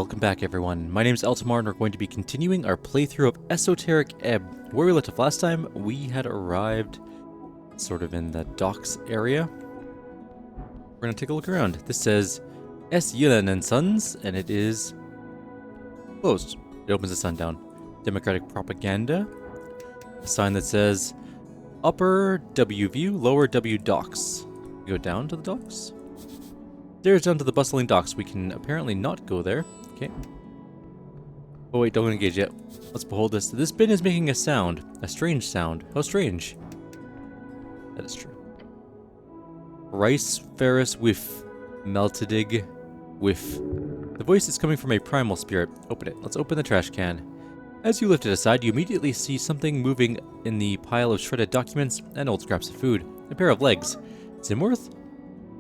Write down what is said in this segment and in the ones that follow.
Welcome back everyone, my name is Altamar and we're going to be continuing our playthrough of Esoteric Ebb. Where we left off last time, we had arrived sort of in the docks area. We're going to take a look around. This says S. Yulin and Sons, and it is closed. It opens at sundown. Democratic Propaganda. A sign that says Upper W View, Lower W Docks. We go down to the docks. Stairs down to the bustling docks. We can apparently not go there. Okay. Oh wait, don't engage yet. Let's behold this. This bin is making a sound. A strange sound. How strange. That is true. Rice Ferris whiff. Meltadig whiff. The voice is coming from a primal spirit. Open it. Let's open the trash can. As you lift it aside, you immediately see something moving in the pile of shredded documents and old scraps of food. A pair of legs. Zimworth?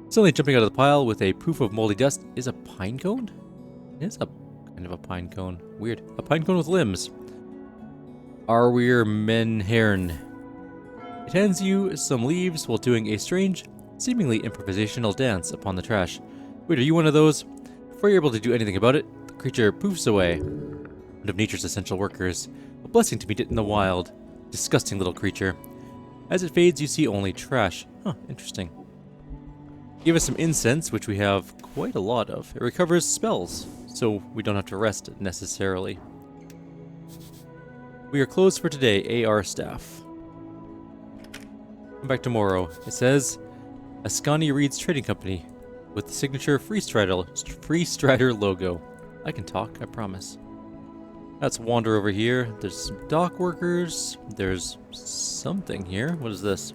Suddenly jumping out of the pile with a poof of moldy dust is a pine cone? It is a kind of a pine cone. Weird. A pine cone with limbs. Arweir Menhern. It hands you some leaves while doing a strange, seemingly improvisational dance upon the trash. Wait, are you one of those? Before you're able to do anything about it, the creature poofs away. One of nature's essential workers. A blessing to meet it in the wild. Disgusting little creature. As it fades, you see only trash. Huh, interesting. Give us some incense, which we have quite a lot of. It recovers spells, so we don't have to rest necessarily. We are closed for today, AR staff. Come back tomorrow. It says, Ascani Reed's Trading Company, with the signature Free Strider logo. I can talk, I promise. Let's wander over here. There's some dock workers. There's something here. What is this?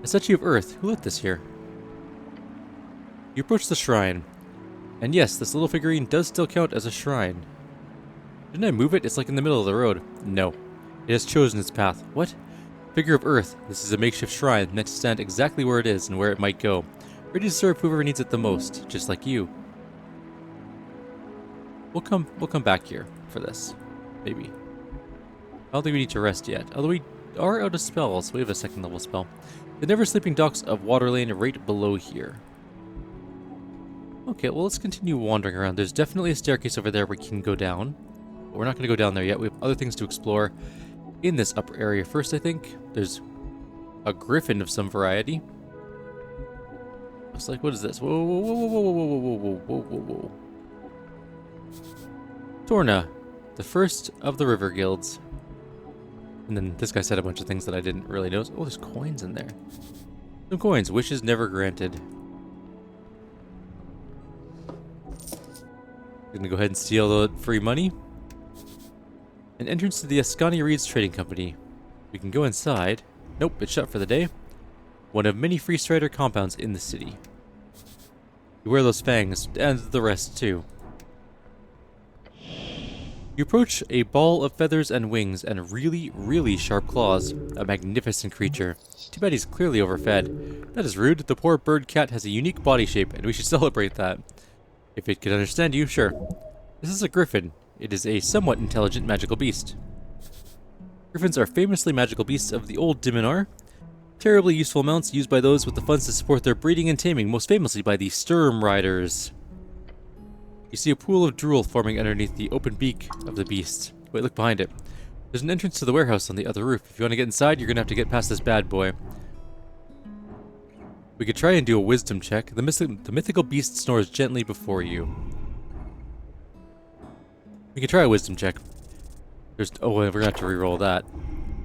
A statue of Earth. Who lit this here? You approach the shrine. And yes, this little figurine does still count as a shrine. Didn't I move it? It's like in the middle of the road. No. It has chosen its path. What? Figure of Earth. This is a makeshift shrine meant to stand exactly where it is and where it might go. Ready to serve whoever needs it the most, just like you. We'll come back here for this. Maybe. I don't think we need to rest yet. Although we are out of spells. We have a second level spell. The never sleeping docks of Waterlane right below here. Okay, well let's continue wandering around. There's definitely a staircase over there we can go down. But we're not going to go down there yet. We have other things to explore in this upper area first, I think. There's a griffin of some variety. Looks like, what is this? Whoa, whoa, whoa, whoa, whoa, whoa, whoa, whoa, whoa, whoa. Torna, the first of the river guilds. And then this guy said a bunch of things that I didn't really notice. Oh, there's coins in there. Some coins. Wishes never granted. Gonna go ahead and steal the free money. An entrance to the Ascani Reed's Trading Company. We can go inside. Nope, it's shut for the day. One of many Free Strider compounds in the city. You wear those fangs, and the rest too. You approach a ball of feathers and wings and really, really sharp claws. A magnificent creature. Too bad he's clearly overfed. That is rude. The poor bird cat has a unique body shape, and we should celebrate that. If it could understand you, sure. This is a griffin. It is a somewhat intelligent magical beast. Griffins are famously magical beasts of the old Diminar. Terribly useful mounts used by those with the funds to support their breeding and taming, most famously by the Sturm Riders. You see a pool of drool forming underneath the open beak of the beast. Wait, look behind it. There's an entrance to the warehouse on the other roof. If you want to get inside, you're going to have to get past this bad boy. We could try and do a wisdom check. The mythical beast snores gently before you. We could try a wisdom check. Oh, we're going to have to reroll that.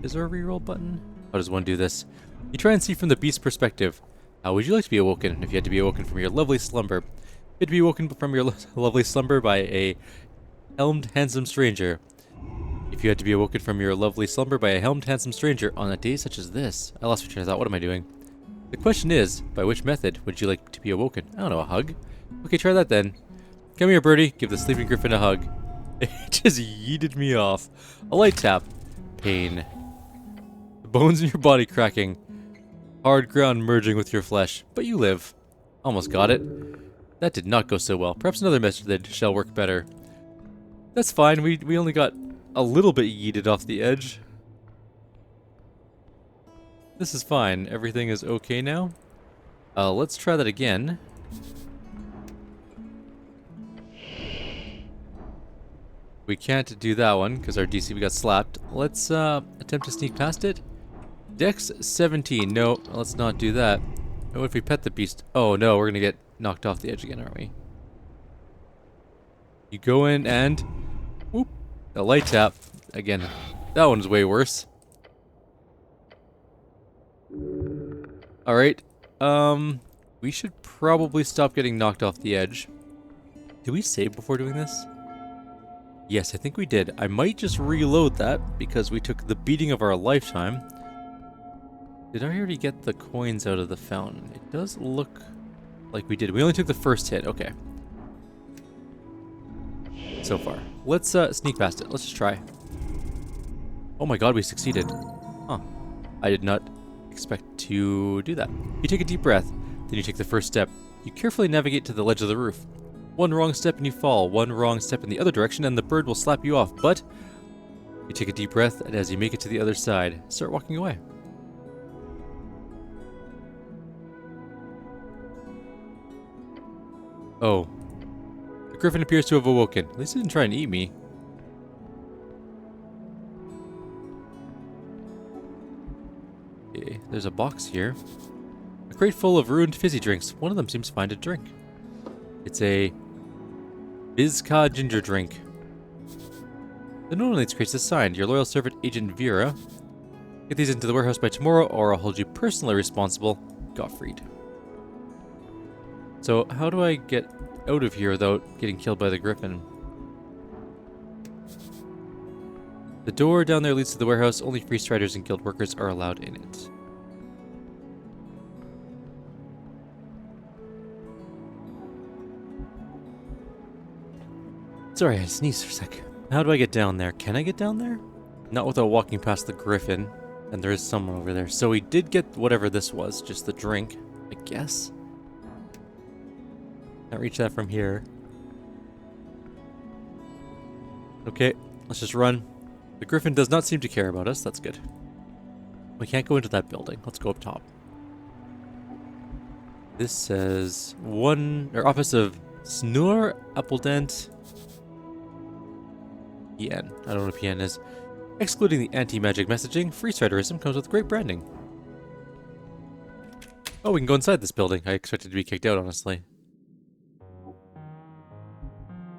Is there a reroll button? How does one do this? You try and see from the beast's perspective. How would you like to be awoken if you had to be awoken from your lovely slumber? You had to be awoken from your lovely slumber by a helmed, handsome stranger. If you had to be awoken from your lovely slumber by a helmed, handsome stranger on a day such as this. I lost my train of thought. What am I doing? The question is, by which method would you like to be awoken? I don't know, a hug? Okay, try that then. Come here, birdie. Give the sleeping griffin a hug. It just yeeted me off. A light tap. Pain. The bones in your body cracking. Hard ground merging with your flesh. But you live. Almost got it. That did not go so well. Perhaps another method shall work better. That's fine. We only got a little bit yeeted off the edge. This is fine. Everything is okay now. Let's try that again. We can't do that one because our DC we got slapped. Let's attempt to sneak past it. Dex 17. No, let's not do that. What if we pet the beast? Oh no, we're gonna get knocked off the edge again, aren't we? You go in and whoop, a light tap again. That one's way worse. All right. We should probably stop getting knocked off the edge. Did we save before doing this? Yes, I think we did. I might just reload that because we took the beating of our lifetime. Did I already get the coins out of the fountain? It does look like we did. We only took the first hit. Okay. So far. Let's sneak past it. Let's just try. Oh my god, we succeeded. Huh. I did not expect to do that. You take a deep breath, then you take the first step. You carefully navigate to the ledge of the roof. One wrong step and you fall. One wrong step in the other direction and the bird will slap you off. But you take a deep breath, and as you make it to the other side, start walking away. Oh. The griffin appears to have awoken. At least it didn't try and eat me. Okay, there's a box here. A crate full of ruined fizzy drinks. One of them seems fine to drink. It's a Bizka ginger drink. The no one leads crates is signed. Your loyal servant, Agent Vera. Get these into the warehouse by tomorrow, or I'll hold you personally responsible. Gottfried. So, how do I get out of here without getting killed by the griffin? The door down there leads to the warehouse. Only free striders and guild workers are allowed in it. Sorry, I sneezed for a sec. How do I get down there? Can I get down there? Not without walking past the griffin. And there is someone over there. So we did get whatever this was. Just the drink, I guess. Can't reach that from here. Okay, let's just run. The griffin does not seem to care about us. That's good. We can't go into that building. Let's go up top. This says office of Snur Appeldent. PN. I don't know what PN is. Excluding the anti-magic messaging, freestriderism comes with great branding. Oh, we can go inside this building. I expected to be kicked out, honestly.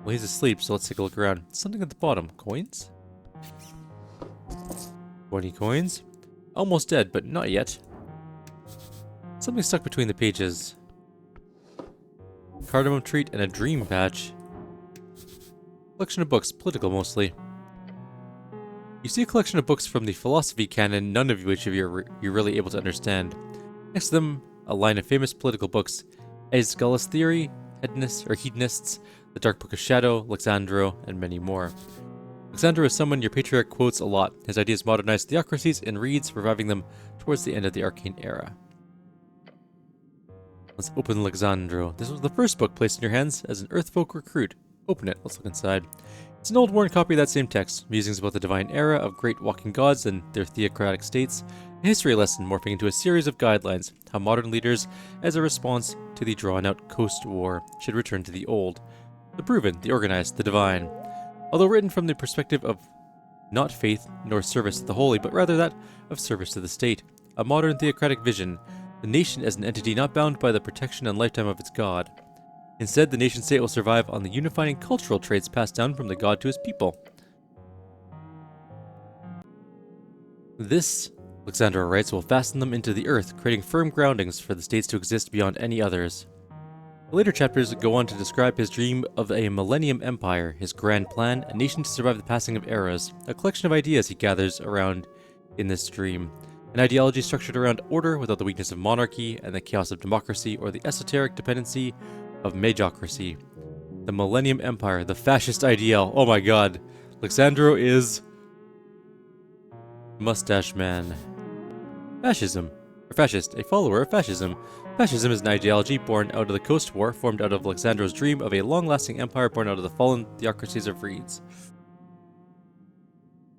Well, he's asleep, so let's take a look around. Something at the bottom. Coins? 20 coins. Almost dead, but not yet. Something stuck between the pages. Cardamom treat and a dream patch. Collection of books, political mostly. You see a collection of books from the philosophy canon, none of which you're really able to understand. Next to them, a line of famous political books: Aeschylus Theory, Hedonists, The Dark Book of Shadow, Alexandro, and many more. Alexandro is someone your patriarch quotes a lot. His ideas modernize theocracies and reads, reviving them towards the end of the Arcane Era. Let's open Alexandro. This was the first book placed in your hands as an Earthfolk recruit. Open it. Let's look inside. It's an old worn copy of that same text. Musings about the divine era of great walking gods and their theocratic states. A history lesson morphing into a series of guidelines. How modern leaders, as a response to the drawn-out Coast War, should return to the old. The proven, the organized, the divine. Although written from the perspective of not faith nor service to the holy, but rather that of service to the state. A modern theocratic vision. The nation as an entity not bound by the protection and lifetime of its god. Instead, the nation-state will survive on the unifying cultural traits passed down from the god to his people. This, Alexandra writes, will fasten them into the earth, creating firm groundings for the states to exist beyond any others. The later chapters go on to describe his dream of a millennium empire, his grand plan, a nation to survive the passing of eras, a collection of ideas he gathers around in this dream. An ideology structured around order without the weakness of monarchy and the chaos of democracy or the esoteric dependency of magocracy. The Millennium Empire, the fascist ideal. Oh my god. Alexandro is Mustache Man. Fascism. Or fascist, a follower of fascism. Fascism is an ideology born out of the Coast War, formed out of Alexandro's dream of a long-lasting empire born out of the fallen theocracies of reeds.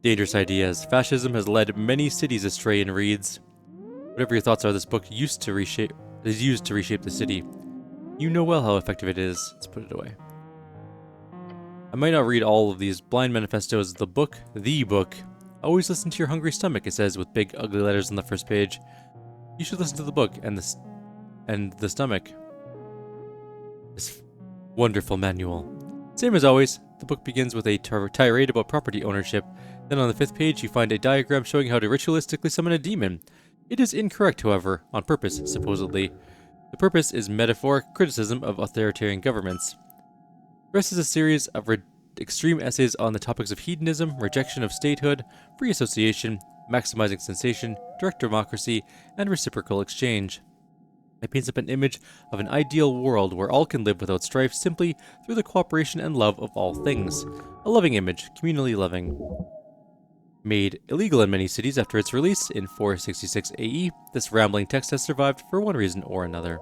Dangerous ideas. Fascism has led many cities astray in reeds. Whatever your thoughts are, this book is used to reshape the city. You know well how effective it is. Let's put it away. I might not read all of these blind manifestos. The book. Always listen to your hungry stomach, it says with big ugly letters on the first page. You should listen to the book and the stomach. This wonderful manual. Same as always, the book begins with a tirade about property ownership. Then on the 5th page, you find a diagram showing how to ritualistically summon a demon. It is incorrect, however, on purpose, supposedly. The purpose is metaphoric criticism of authoritarian governments. The rest is a series of extreme essays on the topics of hedonism, rejection of statehood, free association, maximizing sensation, direct democracy, and reciprocal exchange. It paints up an image of an ideal world where all can live without strife simply through the cooperation and love of all things. A loving image, communally loving. Made illegal in many cities after its release in 466 AE, this rambling text has survived for one reason or another.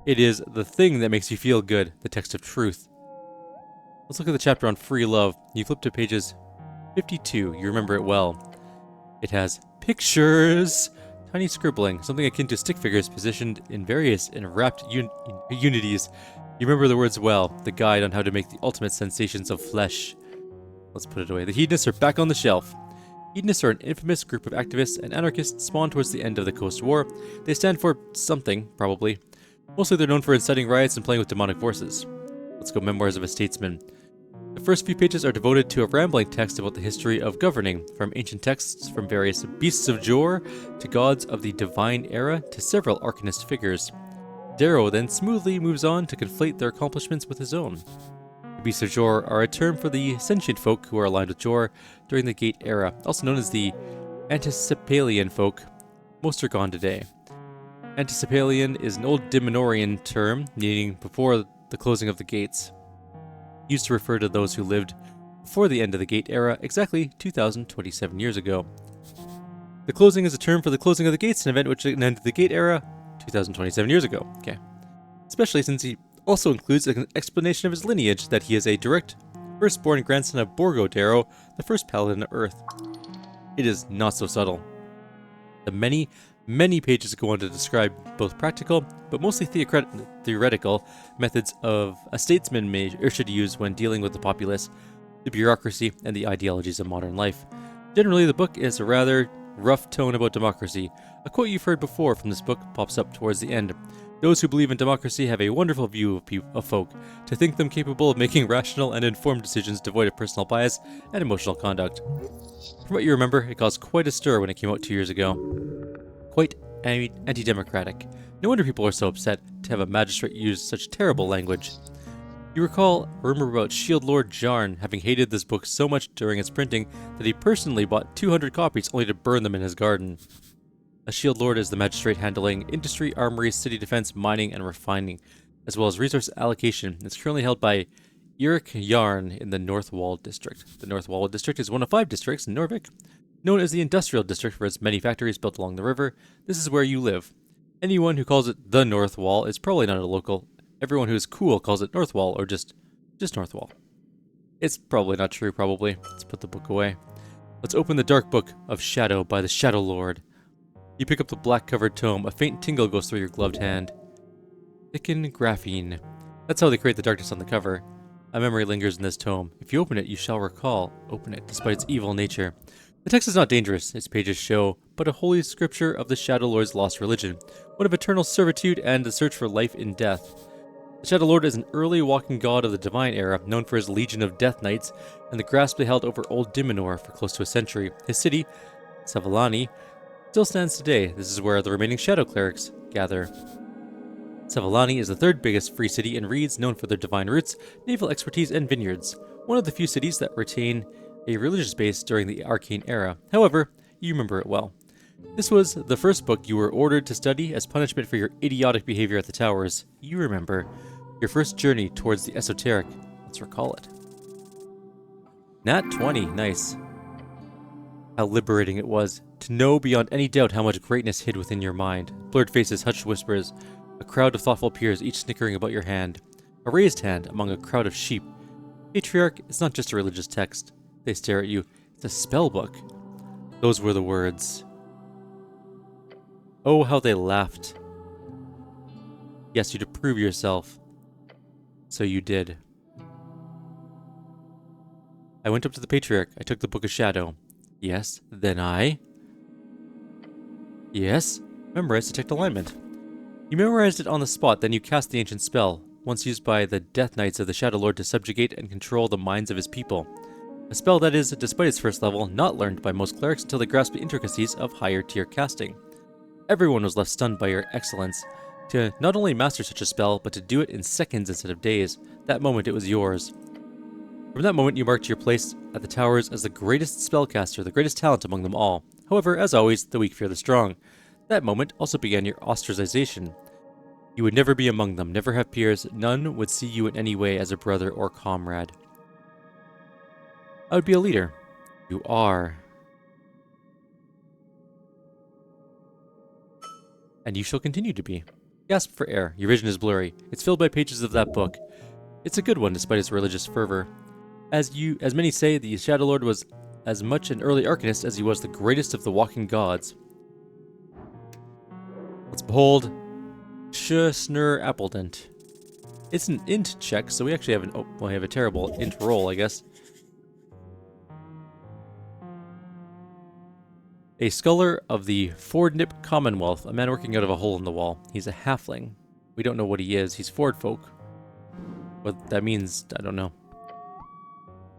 It is the thing that makes you feel good, the text of truth. Let's look at the chapter on free love. You flip to pages 52, you remember it well. It has pictures, tiny scribbling, something akin to stick figures positioned in various enwrapped unities. You remember the words well, the guide on how to make the ultimate sensations of flesh. Let's put it away. The hedonists are back on the shelf. Hedonists are an infamous group of activists and anarchists spawned towards the end of the Coast War. They stand for something, probably. Mostly they're known for inciting riots and playing with demonic forces. Let's go Memoirs of a Statesman. The first few pages are devoted to a rambling text about the history of governing, from ancient texts from various beasts of Jor to gods of the divine era to several arcanist figures. Darrow then smoothly moves on to conflate their accomplishments with his own. The beasts of Jor are a term for the sentient folk who are aligned with Jor during the Gate era, also known as the Anticipalian folk. Most are gone today. Anticipalian is an old Dimenorian term, meaning before the closing of the gates. Used to refer to those who lived before the end of the Gate era, exactly 2,027 years ago. The closing is a term for the closing of the gates, an event which ended the Gate era 2,027 years ago. Okay. Especially since he also includes an explanation of his lineage, that he is a direct firstborn grandson of Borgo Darrow, the first paladin of Earth. It is not so subtle. The many pages go on to describe both practical, but mostly theoretical, methods of a statesman should use when dealing with the populace, the bureaucracy, and the ideologies of modern life. Generally, the book is a rather rough tone about democracy. A quote you've heard before from this book pops up towards the end. Those who believe in democracy have a wonderful view of folk, to think them capable of making rational and informed decisions devoid of personal bias and emotional conduct. From what you remember, it caused quite a stir when it came out 2 years ago. Quite anti-democratic. No wonder people are so upset to have a magistrate use such terrible language. You recall a rumor about Shield Lord Jarn having hated this book so much during its printing that he personally bought 200 copies only to burn them in his garden. A Shield Lord is the magistrate handling industry, armory, city defense, mining, and refining, as well as resource allocation. It's currently held by Eirik Jarn in the North Wall District. The North Wall District is one of 5 districts in Norvik, known as the Industrial District for its many factories built along the river. This is where you live. Anyone who calls it the North Wall is probably not a local. Everyone who is cool calls it North Wall or just North Wall. It's probably not true, probably. Let's put the book away. Let's open the Dark Book of Shadow by the Shadow Lord. You pick up the black-covered tome. A faint tingle goes through your gloved hand. Thicken graphene. That's how they create the darkness on the cover. A memory lingers in this tome. If you open it, you shall recall. Open it, despite its evil nature. The text is not dangerous. Its pages show but a holy scripture of the Shadow Lord's lost religion, one of eternal servitude and the search for life in death. The Shadow Lord is an early walking god of the Divine Era, known for his legion of Death Knights and the grasp they held over Old Dimenor for close to a century. His city, Savalani, still stands today. This is where the remaining Shadow Clerics gather. Savalani is the 3rd biggest free city in Reeds, known for their divine roots, naval expertise, and vineyards. One of the few cities that retain a religious base during the Arcane Era. However, you remember it well. This was the first book you were ordered to study as punishment for your idiotic behavior at the towers. You remember your first journey towards the esoteric. Let's recall it. Nat 20, nice. How liberating it was to know beyond any doubt how much greatness hid within your mind. Blurred faces, hushed whispers, a crowd of thoughtful peers, each snickering about your hand. A raised hand among a crowd of sheep. Patriarch is not just a religious text. They stare at you. It's a spell book. Those were the words. Oh, how they laughed. Yes, you to prove yourself. So you did. I went up to the Patriarch. I took the Book of Shadow. Yes. Then I... Yes. Memorized Detect Alignment. You memorized it on the spot, then you cast the ancient spell, once used by the Death Knights of the Shadow Lord to subjugate and control the minds of his people. A spell that is, despite its first level, not learned by most clerics until they grasp the intricacies of higher tier casting. Everyone was left stunned by your excellence. To not only master such a spell, but to do it in seconds instead of days. That moment it was yours. From that moment you marked your place at the towers as the greatest spellcaster, the greatest talent among them all. However, as always, the weak fear the strong. That moment also began your ostracization. You would never be among them, never have peers, none would see you in any way as a brother or comrade. I would be a leader. You are. And you shall continue to be. Gasp for air. Your vision is blurry. It's filled by pages of that book. It's a good one despite its religious fervor. As many say, the Shadow Lord was as much an early arcanist as he was the greatest of the walking gods. Let's behold Snur Appledent. It's an int check, so we actually have we have a terrible int roll, I guess. A scholar of the Fordnip Commonwealth, a man working out of a hole in the wall. He's a halfling. We don't know what he is. He's Ford folk. What that means, I don't know.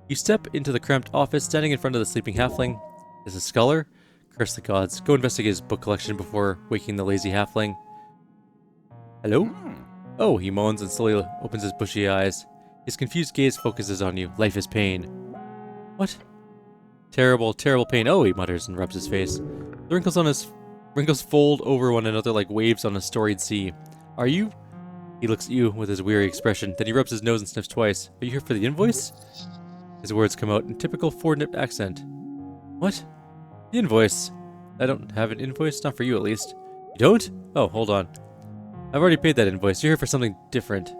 You step into the cramped office, standing in front of the sleeping halfling. Is a scholar? Curse the gods. Go investigate his book collection before waking the lazy halfling. Hello? Oh, he moans and slowly opens his bushy eyes. His confused gaze focuses on you. Life is pain. What? Terrible, terrible pain. Oh, he mutters and rubs his face. The wrinkles fold over one another like waves on a storied sea. Are you? He looks at you with his weary expression. Then he rubs his nose and sniffs twice. Are you here for the invoice? His words come out in typical Fordnip accent. What? The invoice. I don't have an invoice. Not for you, at least. You don't? Oh, hold on. I've already paid that invoice. You're here for something different.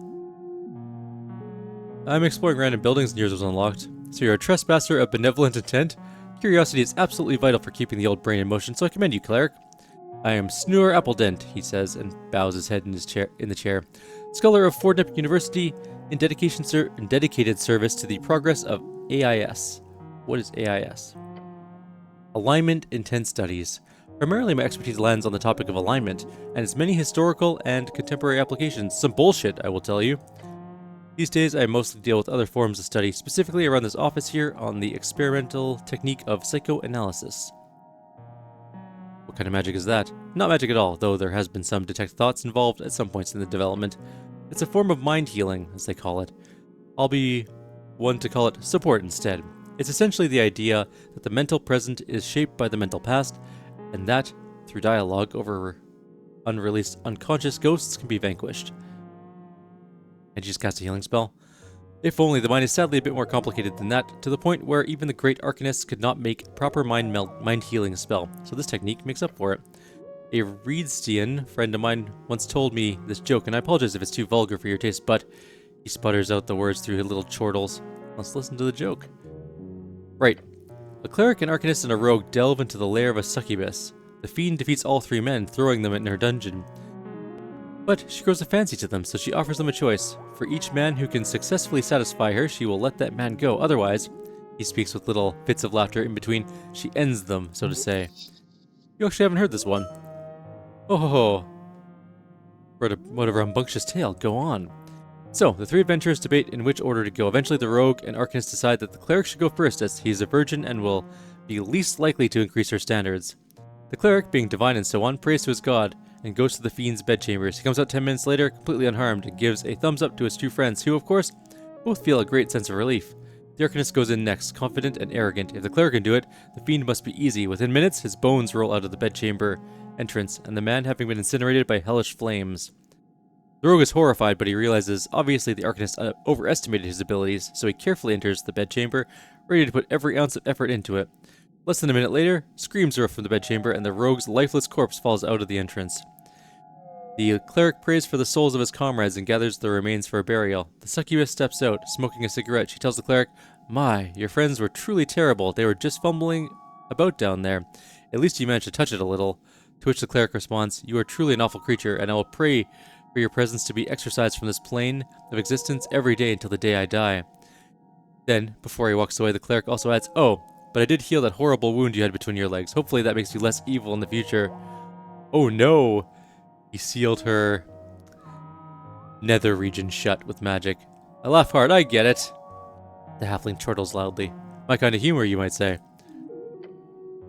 I'm exploring random buildings and yours was unlocked. So you're a trespasser of benevolent intent? Curiosity is absolutely vital for keeping the old brain in motion, so I commend you, cleric. I am Snur Appledent, he says, and bows his head in the chair. Scholar of Fordnip University, in dedicated service to the progress of AIS. What is AIS? Alignment Intent Studies. Primarily my expertise lands on the topic of alignment, and its many historical and contemporary applications. Some bullshit, I will tell you. These days, I mostly deal with other forms of study, specifically around this office here on the experimental technique of psychoanalysis. What kind of magic is that? Not magic at all, though there has been some detect thoughts involved at some points in the development. It's a form of mind healing, as they call it. I'll be one to call it support instead. It's essentially the idea that the mental present is shaped by the mental past, and that, through dialogue over unreleased unconscious ghosts, can be vanquished. And you just cast a healing spell? If only. The mind is sadly a bit more complicated than that, to the point where even the great arcanists could not make proper mind healing spell, so this technique makes up for it. A Reedstian friend of mine once told me this joke, and I apologize if it's too vulgar for your taste, but he sputters out the words through his little chortles. Let's listen to the joke. Right. A cleric, an arcanist, and a rogue delve into the lair of a succubus. The fiend defeats all three men, throwing them in her dungeon. But she grows a fancy to them, so she offers them a choice. For each man who can successfully satisfy her, she will let that man go. Otherwise, he speaks with little fits of laughter in between, she ends them, so to say. You actually haven't heard this one. Oh ho ho. What a rambunctious tale. Go on. So, the three adventurers debate in which order to go. Eventually, the rogue and arcanist decide that the cleric should go first, as he is a virgin and will be least likely to increase her standards. The cleric, being divine and so on, prays to his god, and goes to the fiend's bedchambers. He comes out 10 minutes later, completely unharmed, and gives a thumbs up to his two friends, who, of course, both feel a great sense of relief. The arcanist goes in next, confident and arrogant. If the cleric can do it, the fiend must be easy. Within minutes, his bones roll out of the bedchamber entrance, and the man having been incinerated by hellish flames. The rogue is horrified, but he realizes, obviously, the arcanist overestimated his abilities, so he carefully enters the bedchamber, ready to put every ounce of effort into it. Less than a minute later, screams erupt from the bedchamber, and the rogue's lifeless corpse falls out of the entrance. The cleric prays for the souls of his comrades and gathers the remains for a burial. The succubus steps out, smoking a cigarette. She tells the cleric, "My, your friends were truly terrible. They were just fumbling about down there. At least you managed to touch it a little." To which the cleric responds, "You are truly an awful creature, and I will pray for your presence to be exorcised from this plane of existence every day until the day I die." Then, before he walks away, the cleric also adds, "Oh, but I did heal that horrible wound you had between your legs. Hopefully that makes you less evil in the future." Oh no! He sealed her nether region shut with magic. I laugh hard, I get it. The halfling chortles loudly. My kind of humor, you might say.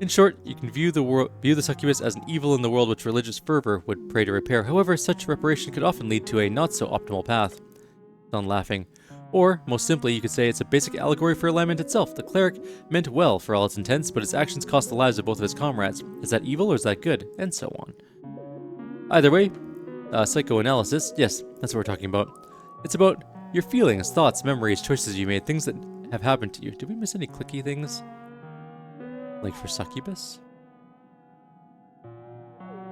In short, you can view the succubus as an evil in the world which religious fervor would pray to repair. However, such reparation could often lead to a not-so-optimal path. Done laughing. Or, most simply, you could say it's a basic allegory for alignment itself. The cleric meant well for all its intents, but his actions cost the lives of both of his comrades. Is that evil or is that good? And so on. Either way, psychoanalysis, yes, that's what we're talking about. It's about your feelings, thoughts, memories, choices you made, things that have happened to you. Did we miss any clicky things? Like for succubus?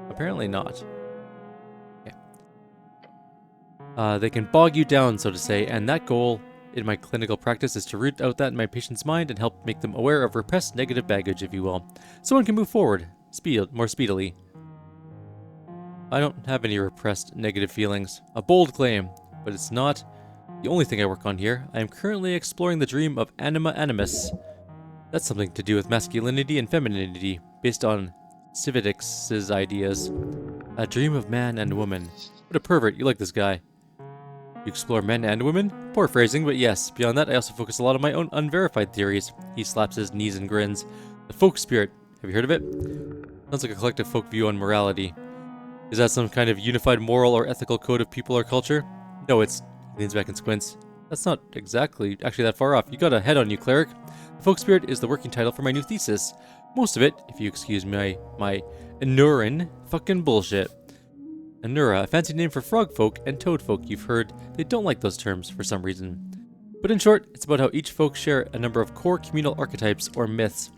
Apparently not. Okay. They can bog you down, so to say, and that goal in my clinical practice is to root out that in my patient's mind and help make them aware of repressed negative baggage, if you will. So one can move forward more speedily. I don't have any repressed negative feelings. A bold claim, but it's not the only thing I work on here. I am currently exploring the dream of anima animus. That's something to do with masculinity and femininity, based on Cividix's ideas. A dream of man and woman. What a pervert, you like this guy. You explore men and women? Poor phrasing, but yes. Beyond that, I also focus a lot on my own unverified theories. He slaps his knees and grins. The folk spirit. Have you heard of it? Sounds like a collective folk view on morality. Is that some kind of unified moral or ethical code of people or culture? No, it's... He leans back and squints. That's not exactly actually that far off. You got a head on you, cleric. The folk spirit is the working title for my new thesis. Most of it, if you excuse my Enurin fucking bullshit. Enura, a fancy name for frog folk and toad folk. You've heard they don't like those terms for some reason. But in short, it's about how each folk share a number of core communal archetypes or myths.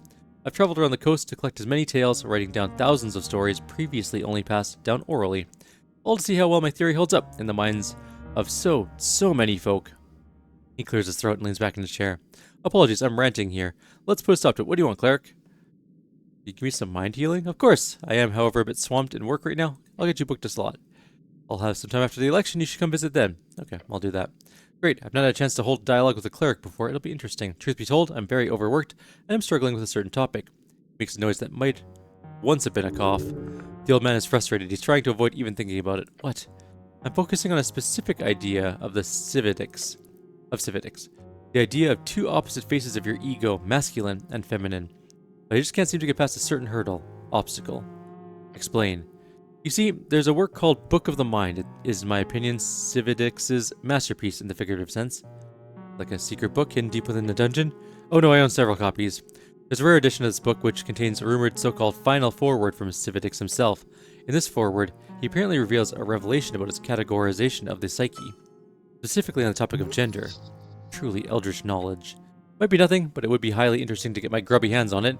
I've traveled around the coast to collect as many tales, writing down thousands of stories previously only passed down orally. All to see how well my theory holds up in the minds of so many folk. He clears his throat and leans back in his chair. Apologies, I'm ranting here. Let's put a stop to it. What do you want, cleric? You give me some mind healing? Of course. I am, however, a bit swamped in work right now. I'll get you booked a slot. I'll have some time after the election. You should come visit then. Okay, I'll do that. Great. I've not had a chance to hold dialogue with a cleric before. It'll be interesting. Truth be told, I'm very overworked, and I'm struggling with a certain topic. He makes a noise that might once have been a cough. The old man is frustrated. He's trying to avoid even thinking about it. What? I'm focusing on a specific idea of the Cividix. The idea of two opposite faces of your ego, masculine and feminine. But I just can't seem to get past a certain obstacle. Explain. You see, there's a work called Book of the Mind. It is, in my opinion, Cividix's masterpiece in the figurative sense. Like a secret book hidden deep within the dungeon? Oh no, I own several copies. There's a rare edition of this book which contains a rumored so-called final foreword from Cividix himself. In this foreword, he apparently reveals a revelation about his categorization of the psyche, specifically on the topic of gender. Truly eldritch knowledge. Might be nothing, but it would be highly interesting to get my grubby hands on it.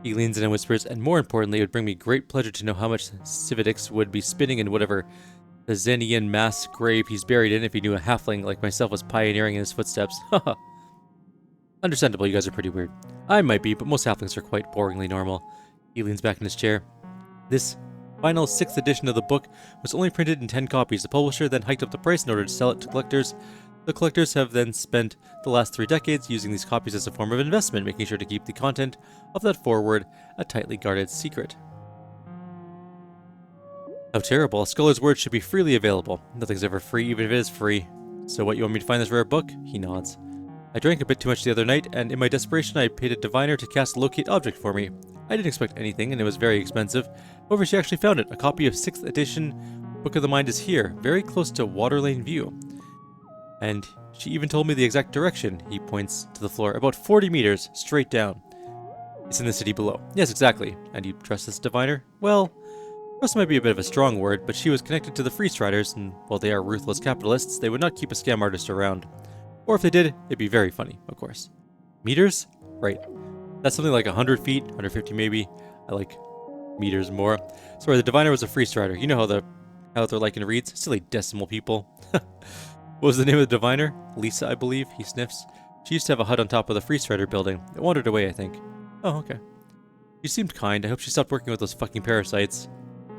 He leans in and whispers, and more importantly, it would bring me great pleasure to know how much Cividix would be spinning in whatever Zenian mass grave he's buried in if he knew a halfling like myself was pioneering in his footsteps. Haha. Understandable, you guys are pretty weird. I might be, but most halflings are quite boringly normal. He leans back in his chair. This final 6th edition of the book was only printed in 10 copies. The publisher then hiked up the price in order to sell it to collectors. The collectors have then spent the last 3 decades using these copies as a form of investment, making sure to keep the content of that foreword a tightly guarded secret. How terrible. A scholar's word should be freely available. Nothing's ever free, even if it is free. So what, you want me to find this rare book? He nods. I drank a bit too much the other night, and in my desperation I paid a diviner to cast a locate object for me. I didn't expect anything, and it was very expensive. However, she actually found it. A copy of 6th edition Book of the Mind is here, very close to Waterlane View. And she even told me the exact direction. He points to the floor, about 40 meters, straight down. It's in the city below. Yes, exactly. And you trust this diviner? Well, trust might be a bit of a strong word, but she was connected to the Free Striders, and while they are ruthless capitalists, they would not keep a scam artist around. Or if they did, it'd be very funny, of course. Meters? Right. That's something like 100 feet, 150 maybe. I like meters more. Sorry, the diviner was a Free Strider. You know how they're like in reads? Silly decimal people. What was the name of the diviner? Lisa, I believe. He sniffs. She used to have a hut on top of the Free Strider building. It wandered away, I think. Oh, okay. She seemed kind. I hope she stopped working with those fucking parasites.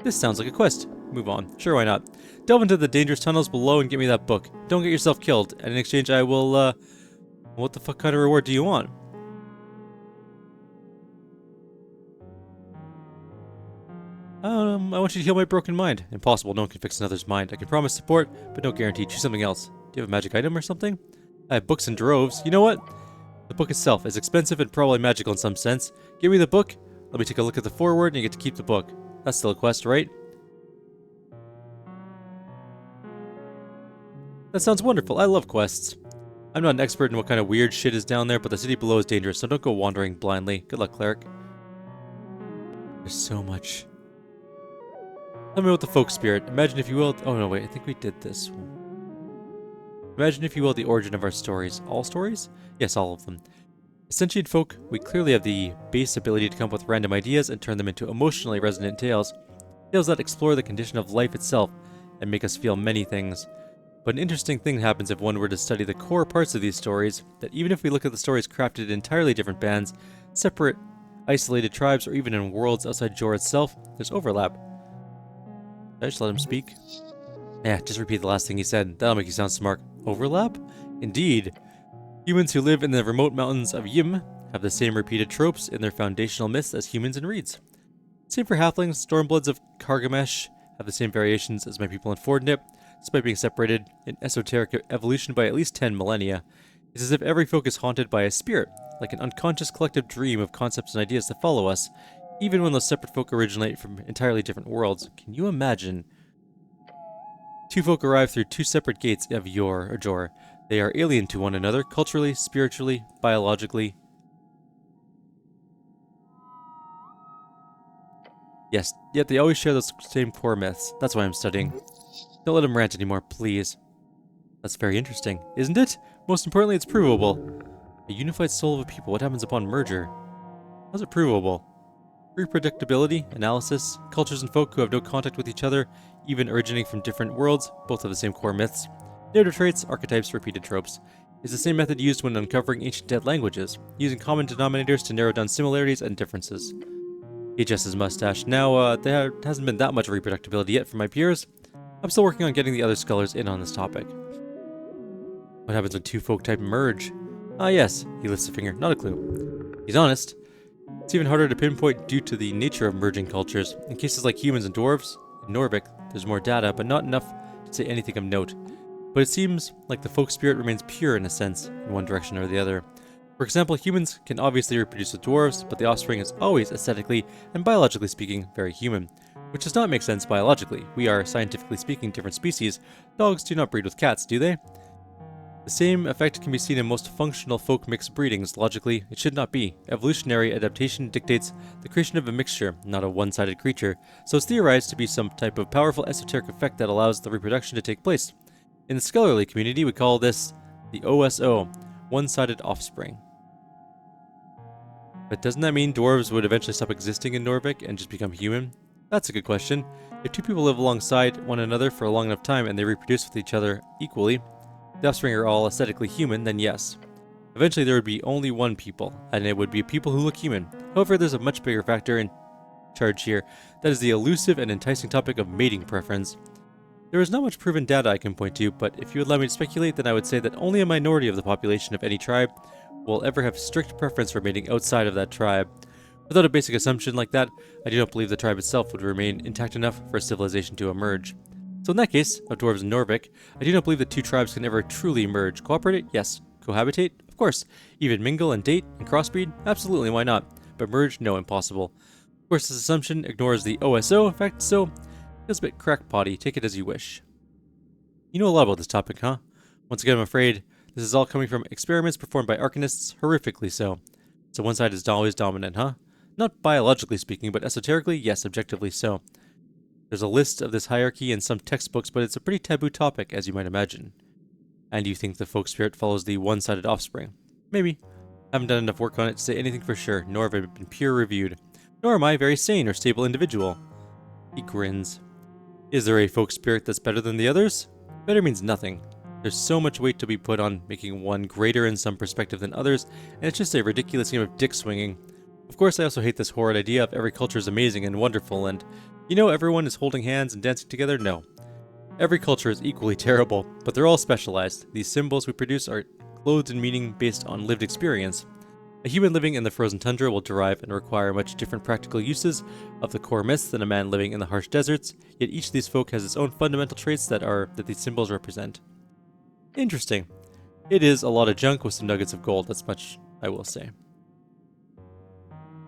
This sounds like a quest. Move on. Sure, why not? Delve into the dangerous tunnels below and get me that book. Don't get yourself killed. And in exchange, I will, What the fuck kind of reward do you want? I want you to heal my broken mind. Impossible, no one can fix another's mind. I can promise support, but no guarantee. Choose something else. Do you have a magic item or something? I have books in droves. You know what? The book itself is expensive and probably magical in some sense. Give me the book, let me take a look at the foreword, and you get to keep the book. That's still a quest, right? That sounds wonderful. I love quests. I'm not an expert in what kind of weird shit is down there, but the city below is dangerous, so don't go wandering blindly. Good luck, cleric. There's so much. Tell me about the folk spirit. Imagine if you will... Oh no, wait, I think we did this. Imagine if you will the origin of our stories. All stories? Yes, all of them. As sentient folk, we clearly have the base ability to come up with random ideas and turn them into emotionally resonant tales. Tales that explore the condition of life itself and make us feel many things. But an interesting thing happens if one were to study the core parts of these stories, that even if we look at the stories crafted in entirely different bands, separate, isolated tribes, or even in worlds outside Jor itself, there's overlap. Did I just let him speak? Yeah, just repeat the last thing he said. That'll make you sound smart. Overlap? Indeed. Humans who live in the remote mountains of Yim have the same repeated tropes in their foundational myths as humans in Reeds. Same for halflings. Stormbloods of Kargamesh have the same variations as my people in Fordnip, despite being separated in esoteric evolution by at least 10 millennia. It's as if every folk is haunted by a spirit, like an unconscious collective dream of concepts and ideas that follow us, even when those separate folk originate from entirely different worlds. Can you imagine? Two folk arrive through two separate gates of Jor. They are alien to one another, culturally, spiritually, biologically. Yes, yet they always share those same core myths. That's why I'm studying. Don't let him rant anymore, please. That's very interesting, isn't it? Most importantly, it's provable. A unified soul of a people, what happens upon merger? How's it provable? Reproducibility, analysis, cultures and folk who have no contact with each other, even originating from different worlds, both have the same core myths. Narrative traits, archetypes, repeated tropes. Is the same method used when uncovering ancient dead languages, using common denominators to narrow down similarities and differences. He adjusts his mustache. Now, there hasn't been that much reproducibility yet from my peers. I'm still working on getting the other scholars in on this topic. What happens when two folk type merge? Ah yes, he lifts a finger, not a clue. He's honest. It's even harder to pinpoint due to the nature of merging cultures. In cases like humans and dwarves, in Norvik, there's more data, but not enough to say anything of note. But it seems like the folk spirit remains pure in a sense, in one direction or the other. For example, humans can obviously reproduce with dwarves, but the offspring is always aesthetically and biologically speaking very human. Which does not make sense biologically. We are, scientifically speaking, different species. Dogs do not breed with cats, do they? The same effect can be seen in most functional folk mixed breedings. Logically, it should not be. Evolutionary adaptation dictates the creation of a mixture, not a one-sided creature, so it's theorized to be some type of powerful esoteric effect that allows the reproduction to take place. In the scholarly community, we call this the OSO, one-sided offspring. But doesn't that mean dwarves would eventually stop existing in Norvik and just become human? That's a good question. If two people live alongside one another for a long enough time and they reproduce with each other equally, the offspring are all aesthetically human, then yes. Eventually there would be only one people, and it would be people who look human. However, there's a much bigger factor in charge here. That is the elusive and enticing topic of mating preference. There is not much proven data I can point to, but if you would allow me to speculate, then I would say that only a minority of the population of any tribe will ever have strict preference for mating outside of that tribe. Without a basic assumption like that, I do not believe the tribe itself would remain intact enough for a civilization to emerge. So in that case, of dwarves and Norvik, I do not believe that two tribes can ever truly merge. Cooperate? Yes. Cohabitate? Of course. Even mingle and date and crossbreed? Absolutely, why not? But merge? No, impossible. Of course, this assumption ignores the OSO effect, so feels a bit crackpotty. Take it as you wish. You know a lot about this topic, huh? Once again, I'm afraid this is all coming from experiments performed by arcanists, horrifically so. So one side is always dominant, huh? Not biologically speaking, but esoterically, yes, objectively so. There's a list of this hierarchy in some textbooks, but it's a pretty taboo topic, as you might imagine. And you think the folk spirit follows the one-sided offspring? Maybe. Haven't done enough work on it to say anything for sure, nor have I been peer-reviewed. Nor am I a very sane or stable individual. He grins. Is there a folk spirit that's better than the others? Better means nothing. There's so much weight to be put on making one greater in some perspective than others, and it's just a ridiculous game of dick swinging. Of course, I also hate this horrid idea of every culture is amazing and wonderful, and, you know, everyone is holding hands and dancing together? No. Every culture is equally terrible, but they're all specialized. These symbols we produce are clothed in meaning based on lived experience. A human living in the frozen tundra will derive and require much different practical uses of the core myths than a man living in the harsh deserts, yet each of these folk has its own fundamental traits that these symbols represent. Interesting. It is a lot of junk with some nuggets of gold, that's much I will say.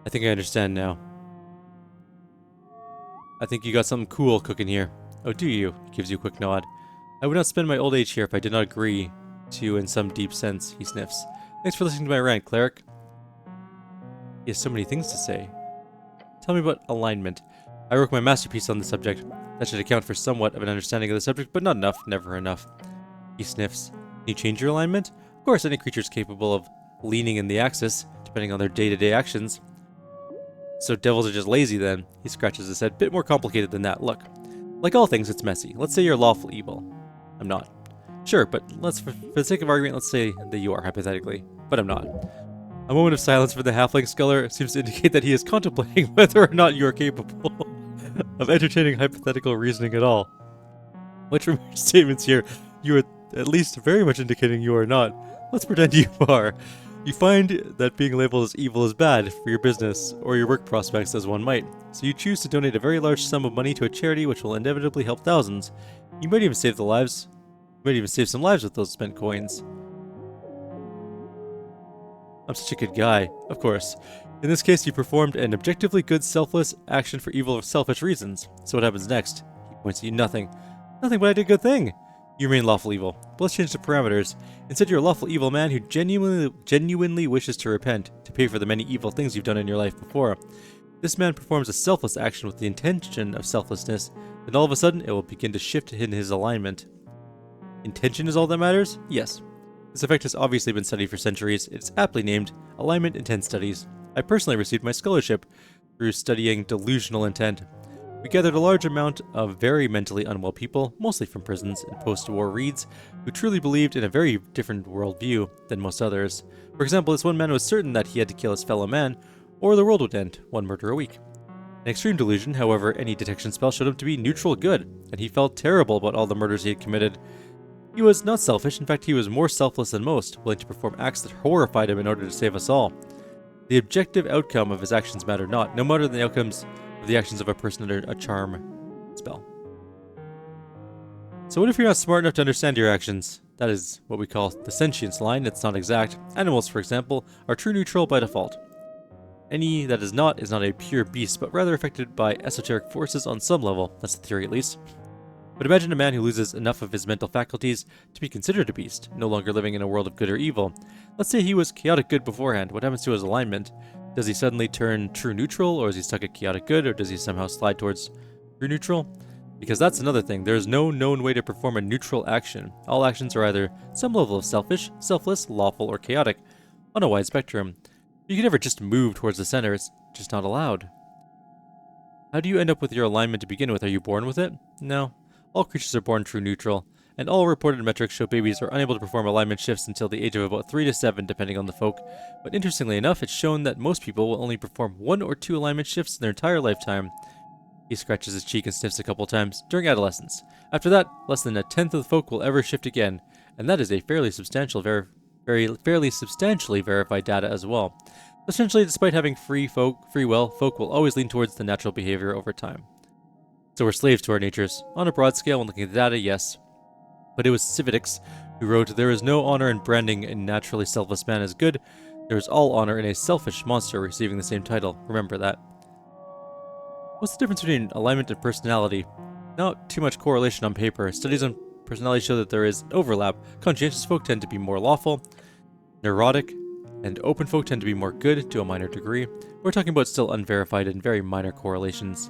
I think I understand now. I think you got something cool cooking here. Oh, do you? He gives you a quick nod. I would not spend my old age here if I did not agree to you in some deep sense, he sniffs. Thanks for listening to my rant, cleric. He has so many things to say. Tell me about alignment. I wrote my masterpiece on the subject. That should account for somewhat of an understanding of the subject, but not enough, never enough. He sniffs. Can you change your alignment? Of course, any creature is capable of leaning in the axis, depending on their day-to-day actions. So devils are just lazy then. He scratches his head. Bit more complicated than that. Look. Like all things, it's messy. Let's say you're lawful evil. I'm not. Sure, but for the sake of argument, let's say that you are, hypothetically. But I'm not. A moment of silence for the halfling scholar seems to indicate that he is contemplating whether or not you are capable of entertaining hypothetical reasoning at all. Which from your statements here, you are at least very much indicating you are not. Let's pretend you are. You find that being labeled as evil is bad for your business or your work prospects as one might. So you choose to donate a very large sum of money to a charity which will inevitably help thousands. You might even save some lives with those spent coins. I'm such a good guy. Of course. In this case, you performed an objectively good, selfless action for evil or selfish reasons. So what happens next? He points at you. Nothing. Nothing, but I did a good thing. You remain lawful evil. But let's change the parameters. Instead, you're a lawful evil man who genuinely wishes to repent, to pay for the many evil things you've done in your life before. This man performs a selfless action with the intention of selflessness, then all of a sudden, it will begin to shift in his alignment. Intention is all that matters? Yes. This effect has obviously been studied for centuries. It's aptly named Alignment Intent Studies. I personally received my scholarship through studying delusional intent. We gathered a large amount of very mentally unwell people, mostly from prisons and post-war reads, who truly believed in a very different worldview than most others. For example, this one man was certain that he had to kill his fellow man, or the world would end, one murder a week. An extreme delusion, however, any detection spell showed him to be neutral good, and he felt terrible about all the murders he had committed. He was not selfish, in fact he was more selfless than most, willing to perform acts that horrified him in order to save us all. The objective outcome of his actions mattered not, no matter the outcomes of the actions of a person under a charm spell. So what if you're not smart enough to understand your actions? That is what we call the sentience line. It's not exact. Animals, for example, are true neutral by default. Any that is not a pure beast, but rather affected by esoteric forces on some level. That's the theory, at least. But imagine a man who loses enough of his mental faculties to be considered a beast, no longer living in a world of good or evil. Let's say he was chaotic good beforehand. What happens to his alignment? Does he suddenly turn true neutral, or is he stuck at chaotic good, or does he somehow slide towards true neutral? Because that's another thing. There is no known way to perform a neutral action. All actions are either some level of selfish, selfless, lawful, or chaotic, on a wide spectrum. You can never just move towards the center. It's just not allowed. How do you end up with your alignment to begin with? Are you born with it? No. All creatures are born true neutral, and all reported metrics show babies are unable to perform alignment shifts until the age of about 3 to 7, depending on the folk. But interestingly enough, it's shown that most people will only perform 1 or 2 alignment shifts in their entire lifetime. He scratches his cheek and sniffs a couple times during adolescence. After that, less than a tenth of the folk will ever shift again, and that is a fairly substantially verified data as well. Essentially, despite having free will, folk will always lean towards the natural behavior over time. So we're slaves to our natures. On a broad scale, when looking at the data, yes. But it was Civitix who wrote, "There is no honor in branding a naturally selfless man as good. There is all honor in a selfish monster receiving the same title. Remember that." What's the difference between alignment and personality? Not too much correlation on paper. Studies on personality show that there is an overlap. Conscientious folk tend to be more lawful, neurotic, and open folk tend to be more good to a minor degree. We're talking about still unverified and very minor correlations.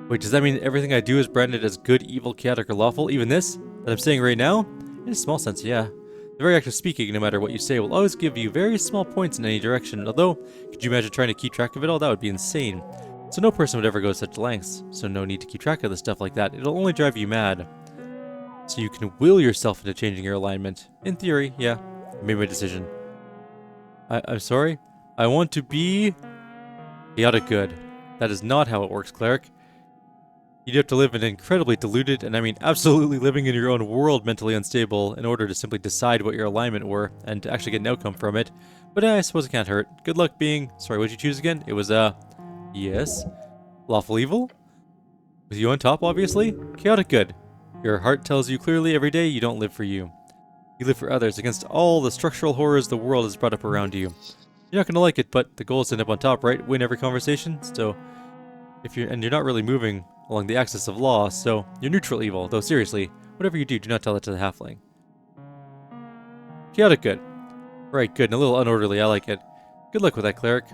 Wait, does that mean everything I do is branded as good, evil, chaotic, or lawful? Even this? That I'm saying right now? In a small sense, yeah. The very act of speaking, no matter what you say, will always give you very small points in any direction, although, could you imagine trying to keep track of it all? That would be insane. So no person would ever go to such lengths, so no need to keep track of the stuff like that. It'll only drive you mad. So you can will yourself into changing your alignment. In theory, yeah. I made my decision. I'm sorry? I want to be chaotic good. That is not how it works, cleric. You'd have to live an incredibly deluded, and I mean absolutely living in your own world mentally unstable in order to simply decide what your alignment were and to actually get an outcome from it. But I suppose it can't hurt. Good luck being... Sorry, what'd you choose again? It was, yes. Lawful evil? With you on top, obviously? Chaotic good. Your heart tells you clearly every day you don't live for you. You live for others against all the structural horrors the world has brought up around you. You're not gonna like it, but the goal is to end up on top, right? Win every conversation? So... you're not really moving along the axis of law, so you're neutral evil, though seriously, whatever you do not tell it to the halfling. Chaotic good. Right, good, and a little unorderly, I like it. Good luck with that, cleric.